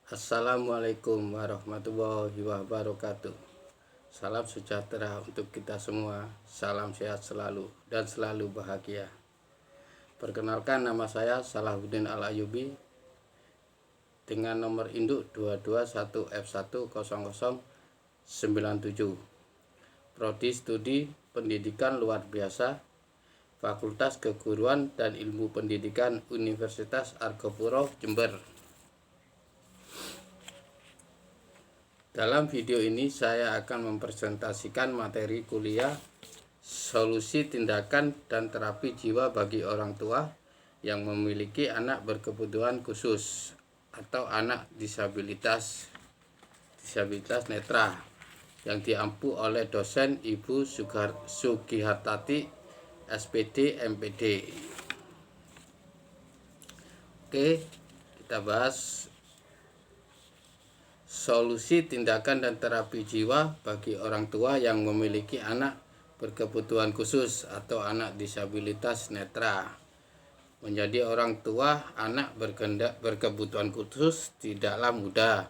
Assalamualaikum warahmatullahi wabarakatuh. Salam sejahtera untuk kita semua. Salam sehat selalu dan selalu bahagia. Perkenalkan, nama saya Salahuddin Al-Ayubi dengan nomor induk 221F10097. Prodi Studi Pendidikan Luar Biasa, Fakultas Keguruan dan Ilmu Pendidikan Universitas Argopuro, Jember. Dalam video ini saya akan mempresentasikan materi kuliah solusi tindakan dan terapi jiwa bagi orang tua yang memiliki anak berkebutuhan khusus atau anak disabilitas netra yang diampu oleh dosen Ibu Sugihartati, SPD, MPD. Oke, kita bahas solusi tindakan dan terapi jiwa bagi orang tua yang memiliki anak berkebutuhan khusus atau anak disabilitas netra. Menjadi orang tua anak berkebutuhan khusus tidaklah mudah.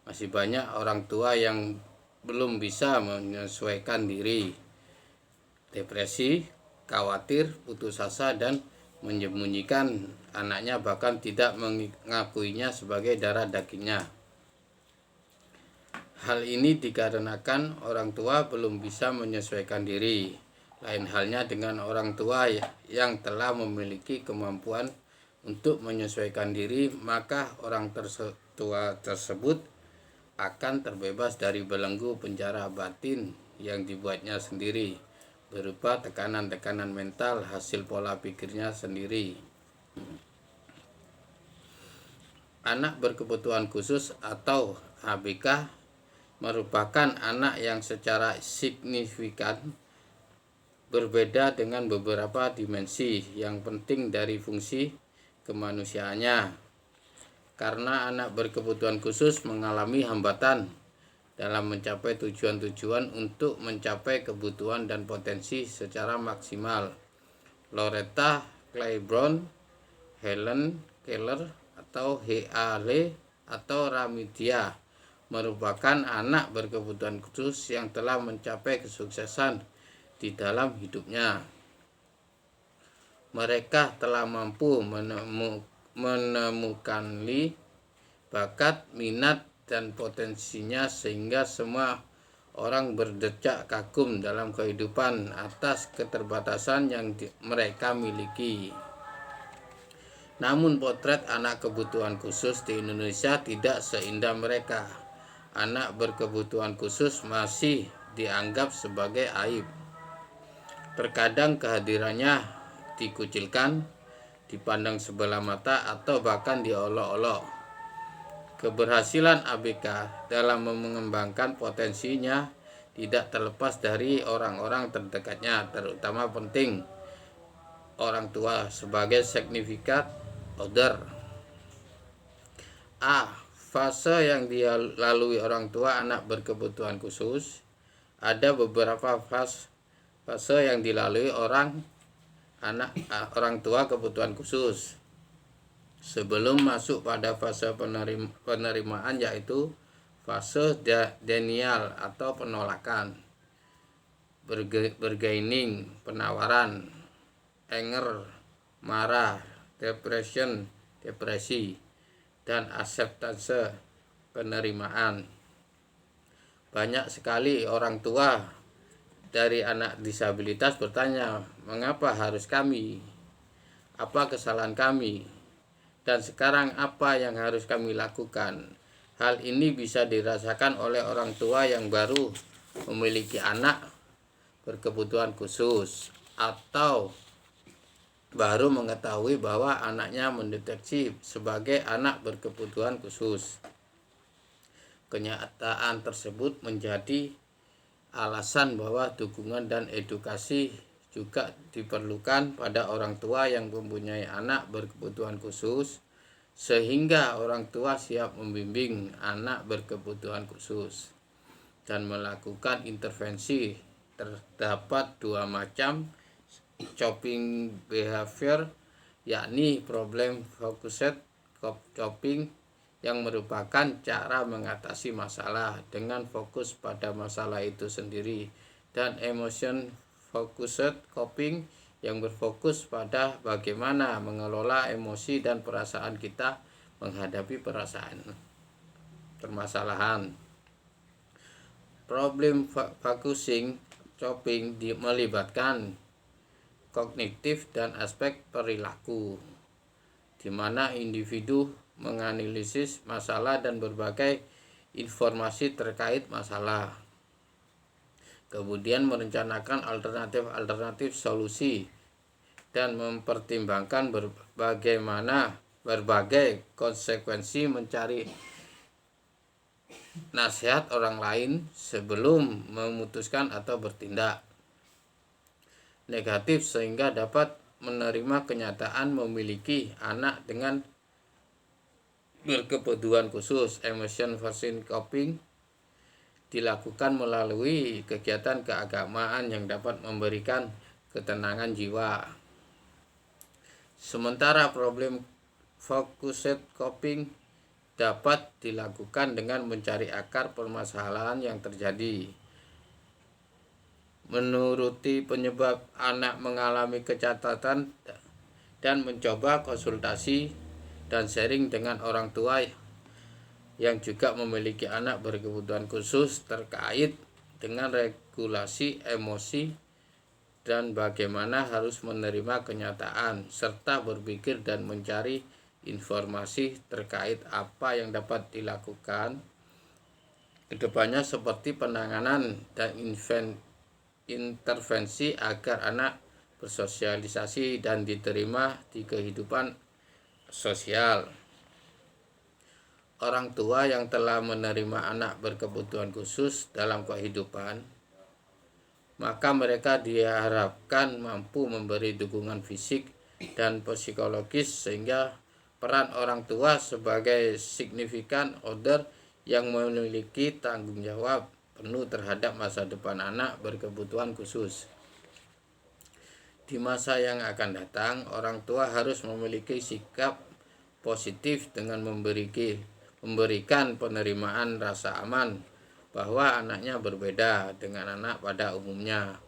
Masih banyak orang tua yang belum bisa menyesuaikan diri, depresi, khawatir, putus asa, dan menyembunyikan anaknya, bahkan tidak mengakuinya sebagai darah dagingnya. Hal ini dikarenakan orang tua belum bisa menyesuaikan diri. Lain halnya dengan orang tua yang telah memiliki kemampuan untuk menyesuaikan diri, maka orang tua tersebut akan terbebas dari belenggu penjara batin yang dibuatnya sendiri, berupa tekanan-tekanan mental hasil pola pikirnya sendiri. Anak berkebutuhan khusus atau ABK merupakan anak yang secara signifikan berbeda dengan beberapa dimensi yang penting dari fungsi kemanusiaannya. Karena anak berkebutuhan khusus mengalami hambatan dalam mencapai tujuan-tujuan untuk mencapai kebutuhan dan potensi secara maksimal. Loretta Claiborne, Helen Keller atau H.A.L. atau Ramidia merupakan anak berkebutuhan khusus yang telah mencapai kesuksesan di dalam hidupnya. Mereka telah mampu menemukan bakat, minat, dan potensinya sehingga semua orang berdecak kagum dalam kehidupan atas keterbatasan yang mereka miliki. Namun potret anak kebutuhan khusus di Indonesia tidak seindah mereka. Anak berkebutuhan khusus masih dianggap sebagai aib. Terkadang kehadirannya dikucilkan, dipandang sebelah mata, atau bahkan diolok-olok. Keberhasilan ABK dalam mengembangkan potensinya tidak terlepas dari orang-orang terdekatnya, terutama penting orang tua sebagai significant other. Fase yang dilalui orang tua anak berkebutuhan khusus. Ada beberapa fase yang dilalui orang tua kebutuhan khusus sebelum masuk pada fase penerimaan, yaitu fase denial atau penolakan, bargaining, penawaran, anger, marah, depresi, dan akseptase, penerimaan. Banyak sekali orang tua dari anak disabilitas bertanya, mengapa harus kami? Apa kesalahan kami? Dan sekarang apa yang harus kami lakukan? Hal ini bisa dirasakan oleh orang tua yang baru memiliki anak berkebutuhan khusus atau baru mengetahui bahwa anaknya mendeteksi sebagai anak berkebutuhan khusus. Kenyataan tersebut menjadi alasan bahwa dukungan dan edukasi juga diperlukan pada orang tua yang mempunyai anak berkebutuhan khusus, sehingga orang tua siap membimbing anak berkebutuhan khusus dan melakukan intervensi. Terdapat dua macam coping behavior, yakni problem focused coping yang merupakan cara mengatasi masalah dengan fokus pada masalah itu sendiri, dan emotion focused coping yang berfokus pada bagaimana mengelola emosi dan perasaan kita menghadapi permasalahan. Problem focusing coping melibatkan kognitif dan aspek perilaku, di mana individu menganalisis masalah dan berbagai informasi terkait masalah, kemudian merencanakan alternatif solusi dan mempertimbangkan berbagai konsekuensi, mencari nasihat orang lain sebelum memutuskan atau bertindak negatif, sehingga dapat menerima kenyataan memiliki anak dengan berkebutuhan khusus. Emotion focusing coping dilakukan melalui kegiatan keagamaan yang dapat memberikan ketenangan jiwa. Sementara problem focused coping dapat dilakukan dengan mencari akar permasalahan yang terjadi, menuruti penyebab anak mengalami kecacatan, dan mencoba konsultasi dan sharing dengan orang tua yang juga memiliki anak berkebutuhan khusus terkait dengan regulasi emosi dan bagaimana harus menerima kenyataan, serta berpikir dan mencari informasi terkait apa yang dapat dilakukan kedepannya, seperti penanganan dan intervensi agar anak bersosialisasi dan diterima di kehidupan sosial. Orang tua yang telah menerima anak berkebutuhan khusus dalam kehidupan, maka mereka diharapkan mampu memberi dukungan fisik dan psikologis, sehingga peran orang tua sebagai significant other yang memiliki tanggung jawab penuh terhadap masa depan anak berkebutuhan khusus. Di masa yang akan datang, orang tua harus memiliki sikap positif dengan memberikan penerimaan rasa aman bahwa anaknya berbeda dengan anak pada umumnya.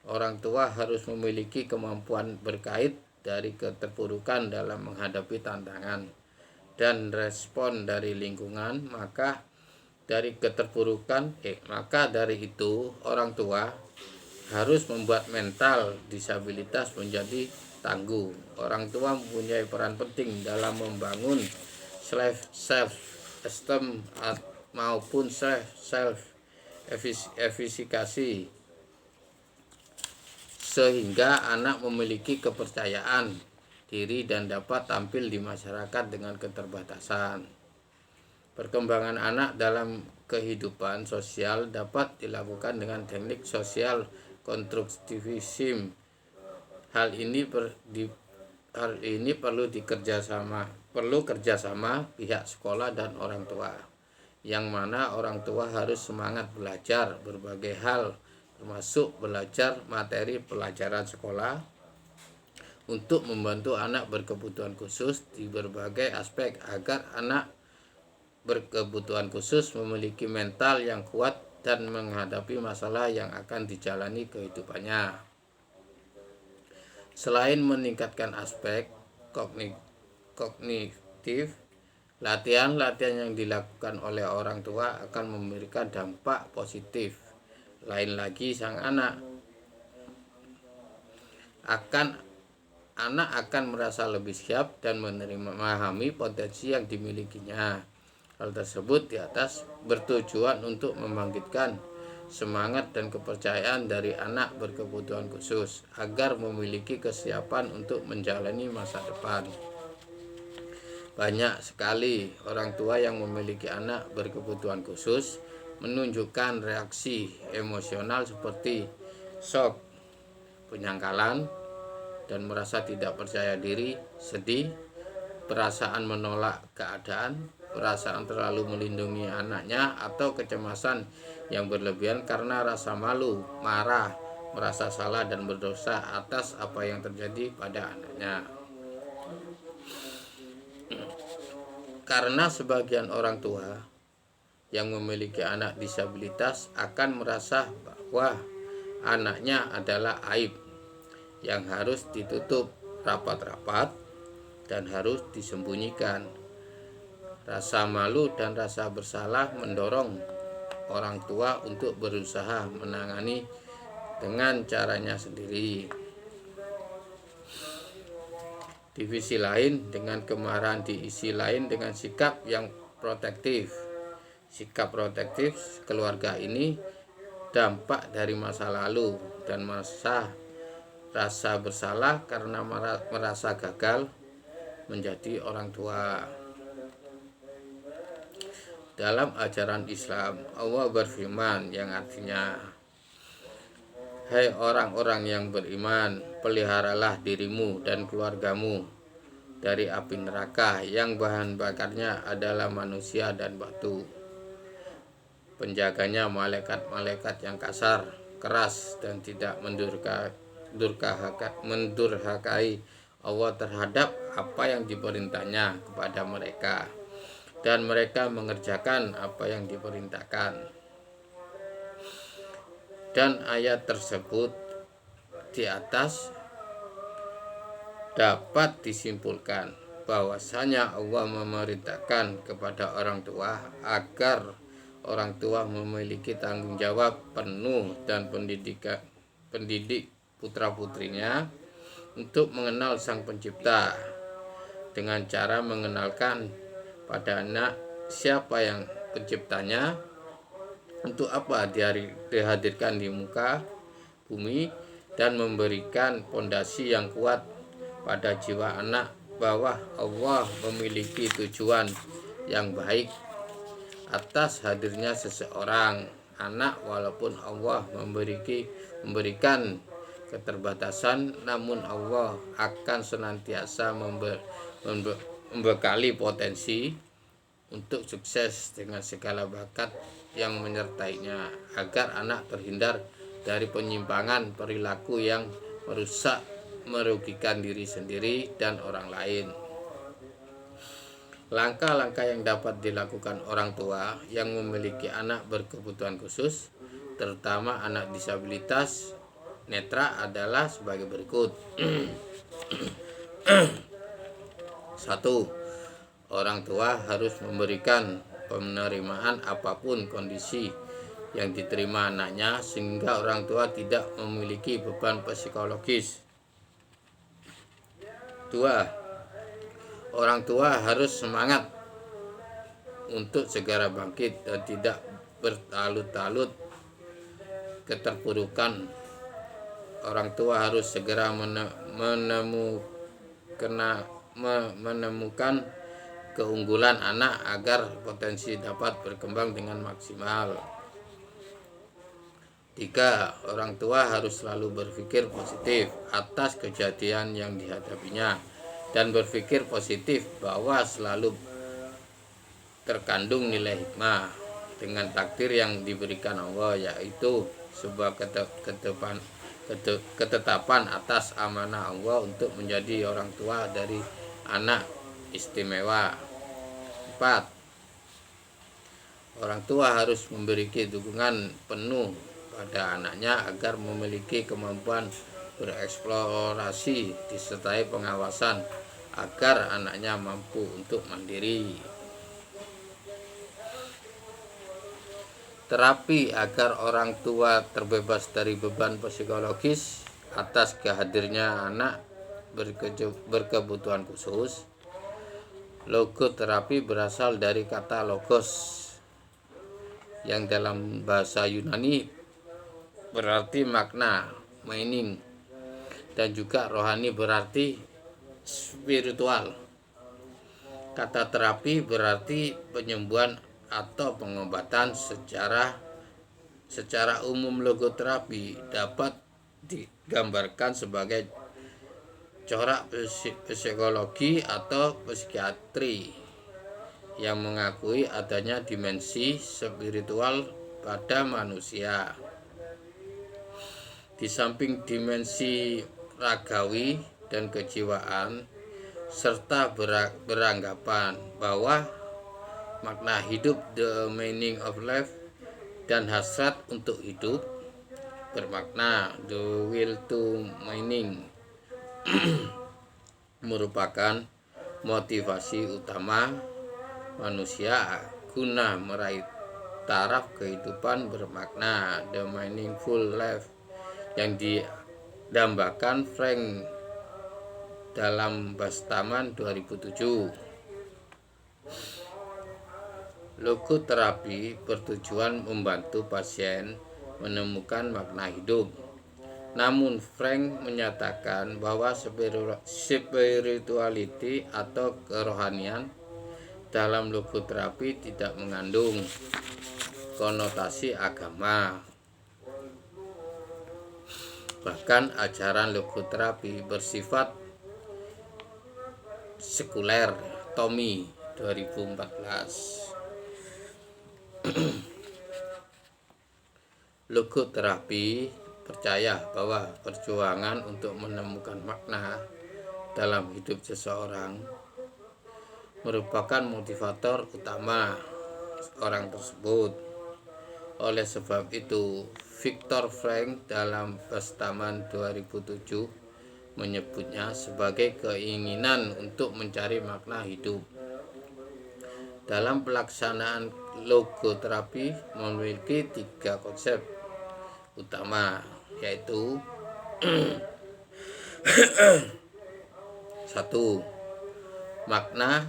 Orang tua harus memiliki kemampuan berkait dari keterpurukan dalam menghadapi tantangan dan respon dari lingkungan. Maka dari itu orang tua harus membuat mental disabilitas menjadi tangguh. Orang tua mempunyai peran penting dalam membangun self esteem maupun self efficacy, sehingga anak memiliki kepercayaan diri dan dapat tampil di masyarakat dengan keterbatasan. Perkembangan anak dalam kehidupan sosial dapat dilakukan dengan teknik sosial konstruktivisme. Hal ini perlu kerjasama pihak sekolah dan orang tua, yang mana orang tua harus semangat belajar berbagai hal, termasuk belajar materi pelajaran sekolah untuk membantu anak berkebutuhan khusus di berbagai aspek, agar anak berkebutuhan khusus memiliki mental yang kuat dan menghadapi masalah yang akan dijalani kehidupannya. Selain meningkatkan aspek kognitif, latihan-latihan yang dilakukan oleh orang tua akan memberikan dampak positif. Lain lagi, sang anak akan merasa lebih siap dan memahami potensi yang dimilikinya. Hal tersebut di atas bertujuan untuk membangkitkan semangat dan kepercayaan dari anak berkebutuhan khusus agar memiliki kesiapan untuk menjalani masa depan. Banyak sekali orang tua yang memiliki anak berkebutuhan khusus menunjukkan reaksi emosional seperti shock, penyangkalan, dan merasa tidak percaya diri, sedih, perasaan menolak keadaan, perasaan terlalu melindungi anaknya, atau kecemasan yang berlebihan karena rasa malu, marah, merasa salah dan berdosa atas apa yang terjadi pada anaknya. Karena sebagian orang tua yang memiliki anak disabilitas akan merasa bahwa anaknya adalah aib yang harus ditutup rapat-rapat dan harus disembunyikan. Rasa malu dan rasa bersalah mendorong orang tua untuk berusaha menangani dengan caranya sendiri. Divisi lain dengan kemarahan diisi lain dengan sikap yang protektif. Sikap protektif keluarga ini dampak dari masa lalu dan rasa bersalah karena merasa gagal menjadi orang tua. Dalam ajaran Islam, Allah berfirman yang artinya, "Hai orang-orang yang beriman, peliharalah dirimu dan keluargamu dari api neraka yang bahan bakarnya adalah manusia dan batu. Penjaganya malaikat-malaikat yang kasar, keras, dan tidak mendurhakai Allah terhadap apa yang diperintahnya kepada mereka, dan mereka mengerjakan apa yang diperintahkan." Dan ayat tersebut di atas dapat disimpulkan bahwasanya Allah memerintahkan kepada orang tua agar orang tua memiliki tanggung jawab penuh dan pendidik putra-putrinya untuk mengenal Sang Pencipta dengan cara mengenalkan pada anak siapa yang penciptanya, untuk apa dihadirkan di muka bumi, dan memberikan pondasi yang kuat pada jiwa anak bahwa Allah memiliki tujuan yang baik atas hadirnya seseorang anak. Walaupun Allah memberikan keterbatasan, namun Allah akan senantiasa membekali potensi untuk sukses dengan segala bakat yang menyertainya, agar anak terhindar dari penyimpangan perilaku yang merugikan diri sendiri dan orang lain. Langkah-langkah yang dapat dilakukan orang tua yang memiliki anak berkebutuhan khusus, terutama anak disabilitas netra, adalah sebagai berikut. 1. Orang tua harus memberikan penerimaan apapun kondisi yang diterima anaknya, sehingga orang tua tidak memiliki beban psikologis. 2. Orang tua harus semangat untuk segera bangkit dan tidak bertalut-talut keterpurukan. Orang tua harus segera menemukan keunggulan anak agar potensi dapat berkembang dengan maksimal. 3. Orang tua harus selalu berpikir positif atas kejadian yang dihadapinya dan berpikir positif bahwa selalu terkandung nilai hikmah dengan takdir yang diberikan Allah, yaitu sebuah ketetapan atas amanah Allah untuk menjadi orang tua dari anak istimewa. 4. Orang tua harus memberikan dukungan penuh pada anaknya agar memiliki kemampuan bereksplorasi disertai pengawasan agar anaknya mampu untuk mandiri. Terapi agar orang tua terbebas dari beban psikologis atas kehadirnya anak berkebutuhan khusus. Logoterapi berasal dari kata logos yang dalam bahasa Yunani berarti makna, meaning, dan juga rohani berarti spiritual. Kata terapi berarti penyembuhan atau pengobatan. Secara umum logoterapi dapat digambarkan sebagai corak psikologi atau psikiatri yang mengakui adanya dimensi spiritual pada manusia. Di samping dimensi ragawi dan kejiwaan, serta beranggapan bahwa makna hidup, the meaning of life, dan hasrat untuk hidup bermakna, the will to meaning, merupakan motivasi utama manusia guna meraih taraf kehidupan bermakna, the meaningful life, yang didambakan Frank dalam Bastaman 2007. Logoterapi bertujuan membantu pasien menemukan makna hidup. Namun Frank menyatakan bahwa spirituality atau kerohanian dalam logoterapi tidak mengandung konotasi agama. Bahkan ajaran logoterapi bersifat sekuler. Tommy 2014. Logoterapi percaya bahwa perjuangan untuk menemukan makna dalam hidup seseorang merupakan motivator utama orang tersebut. Oleh sebab itu, Viktor Frankl dalam Bastaman 2007 menyebutnya sebagai keinginan untuk mencari makna hidup. Dalam pelaksanaan logoterapi memiliki 3 konsep utama, yaitu 1. Makna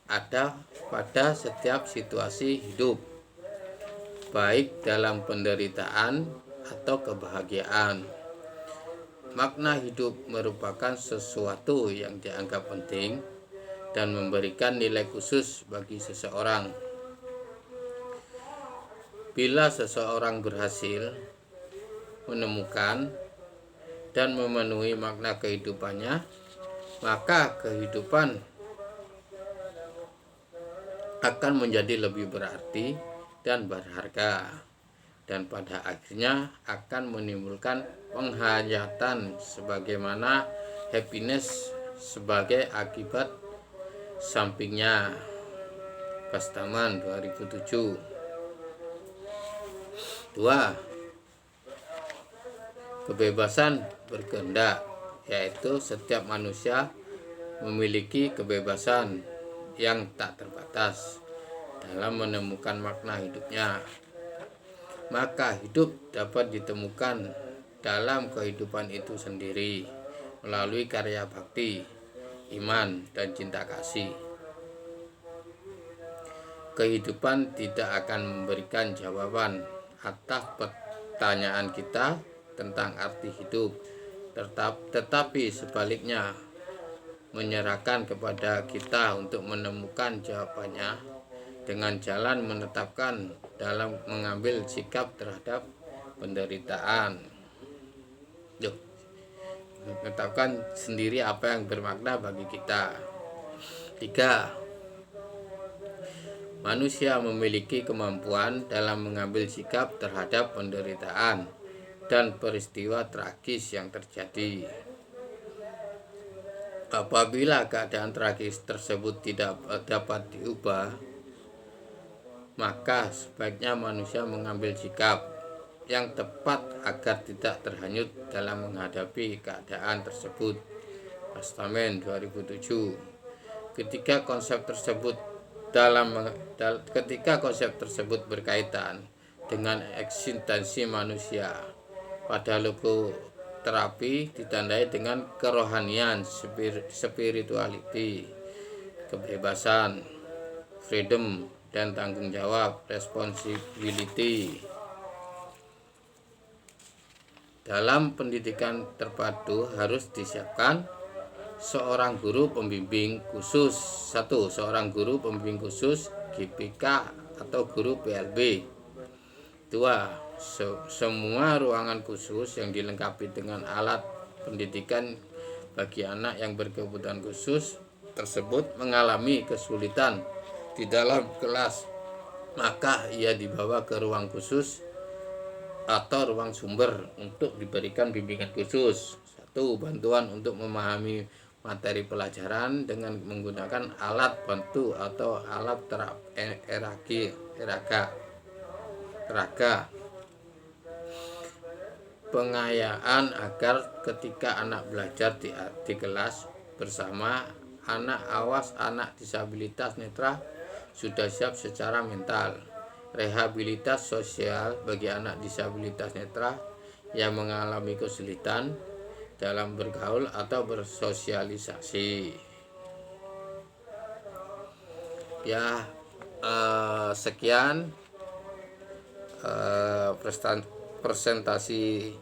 ada pada setiap situasi hidup, baik dalam penderitaan atau kebahagiaan. Makna hidup merupakan sesuatu yang dianggap penting dan memberikan nilai khusus bagi seseorang. Bila seseorang berhasil menemukan dan memenuhi makna kehidupannya, maka kehidupan akan menjadi lebih berarti dan berharga, dan pada akhirnya akan menimbulkan penghayatan sebagaimana happiness sebagai akibat sampingnya. Bastaman 2007. 2. Kebebasan berkehendak, yaitu setiap manusia memiliki kebebasan yang tak terbatas dalam menemukan makna hidupnya. Maka hidup dapat ditemukan dalam kehidupan itu sendiri melalui karya bakti, iman, dan cinta kasih. Kehidupan tidak akan memberikan jawaban atas pertanyaan kita tentang arti hidup, tetapi sebaliknya menyerahkan kepada kita untuk menemukan jawabannya dengan jalan menetapkan dalam mengambil sikap terhadap penderitaan. Menetapkan sendiri apa yang bermakna bagi kita. 3. Manusia memiliki kemampuan dalam mengambil sikap terhadap penderitaan dan peristiwa tragis yang terjadi. Apabila keadaan tragis tersebut tidak dapat diubah, maka sebaiknya manusia mengambil sikap yang tepat agar tidak terhanyut dalam menghadapi keadaan tersebut. Bastaman 2007. Ketika konsep tersebut berkaitan dengan eksistensi manusia, pada logoterapi ditandai dengan kerohanian, spirituality, kebebasan, freedom, dan tanggung jawab, responsibility. Dalam pendidikan terpadu harus disiapkan seorang guru pembimbing khusus. 1. Seorang guru pembimbing khusus GPK atau guru PLB. 2. Semua ruangan khusus yang dilengkapi dengan alat pendidikan bagi anak yang berkebutuhan khusus tersebut mengalami kesulitan di dalam kelas, maka ia dibawa ke ruang khusus atau ruang sumber untuk diberikan bimbingan khusus. 1. Bantuan untuk memahami materi pelajaran dengan menggunakan alat bantu atau alat peraga. Pengayaan agar ketika anak belajar di kelas bersama anak awas anak disabilitas netra sudah siap secara mental. Rehabilitas sosial bagi anak disabilitas netra yang mengalami kesulitan dalam bergaul atau bersosialisasi. Ya, sekian presentasi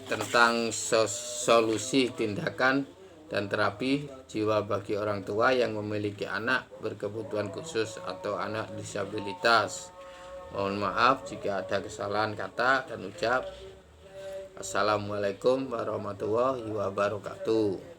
tentang solusi tindakan dan terapi jiwa bagi orang tua yang memiliki anak berkebutuhan khusus atau anak disabilitas. Mohon maaf jika ada kesalahan kata dan ucap. Assalamualaikum warahmatullahi wabarakatuh.